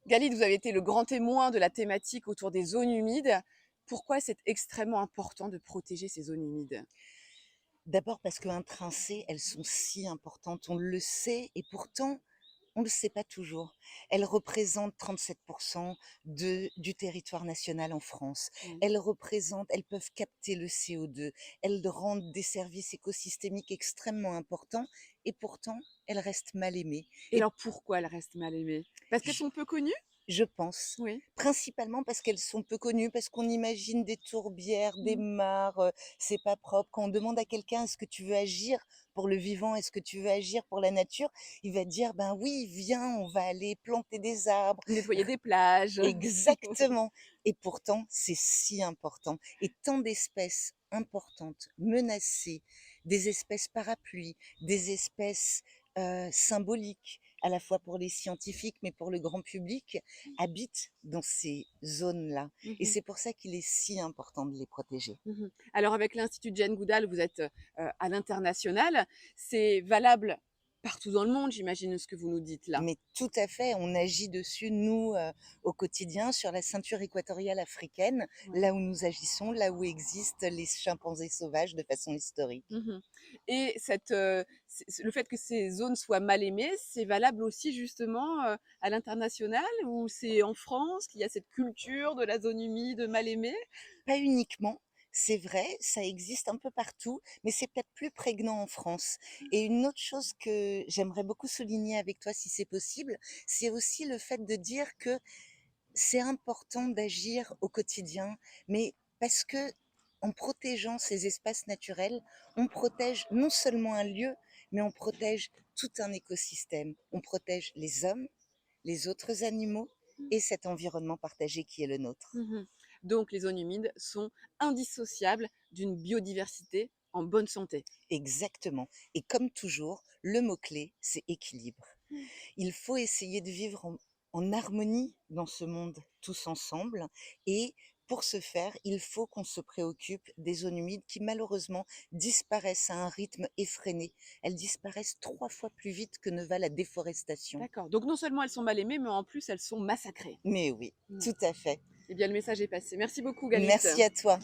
Galit, vous avez été le grand témoin de la thématique autour des zones humides. Pourquoi c'est extrêmement important de protéger ces zones humides? D'abord parce qu'intrinsées, elles sont si importantes, on le sait et pourtant on ne le sait pas toujours. Elles représentent 37 du territoire national en France. Mmh. Elles peuvent capter le CO2, elles rendent des services écosystémiques extrêmement importants et pourtant elles restent mal aimées. Et Et alors pourquoi elles restent mal aimées? Parce qu'elles sont peu connues? je pense. Oui. Principalement parce qu'elles sont peu connues, parce qu'on imagine des tourbières, des Mmh. mares, c'est pas propre. Quand on demande à quelqu'un: «Est-ce que tu veux agir pour le vivant? Est-ce que tu veux agir pour la nature?» Il va dire: «Ben oui, viens, on va aller planter des arbres». Nettoyer des plages. Exactement, et pourtant c'est si important et tant d'espèces importantes, menacées, des espèces parapluies, des espèces, symboliques, à la fois pour les scientifiques, mais pour le grand public, habitent dans ces zones-là et Mmh. c'est pour ça qu'il est si important de les protéger. Mmh. Alors avec l'Institut Jane Goodall, vous êtes, à l'international. C'est valable partout dans le monde, j'imagine, ce que vous nous dites là? Mais tout à fait, on agit dessus, nous, au quotidien, sur la ceinture équatoriale africaine, Ouais. là où nous agissons, là où existent les chimpanzés sauvages de façon historique. Mmh. Et le fait que ces zones soient mal aimées, c'est valable aussi justement, à l'international? Ou c'est en France qu'il y a cette culture de la zone humide mal aimée? Pas uniquement, c'est vrai, ça existe un peu partout, mais c'est peut-être plus prégnant en France. Et une autre chose que j'aimerais beaucoup souligner avec toi, si c'est possible, c'est aussi le fait de dire que c'est important d'agir au quotidien, mais parce que en protégeant ces espaces naturels, on protège non seulement un lieu, mais on protège tout un écosystème. On protège les hommes, les autres animaux et cet environnement partagé qui est le nôtre. Mmh. Donc les zones humides sont indissociables d'une biodiversité en bonne santé. Exactement. Et comme toujours, le mot-clé, c'est équilibre. Il faut essayer de vivre en harmonie dans ce monde tous ensemble et pour ce faire, il faut qu'on se préoccupe des zones humides qui malheureusement disparaissent à un rythme effréné. Elles disparaissent 3 fois plus vite que ne va la déforestation. D'accord. Donc non seulement elles sont mal aimées, mais en plus elles sont massacrées. Mais oui, Mmh. tout à fait. Eh bien le message est passé. Merci beaucoup Galit. Merci à toi.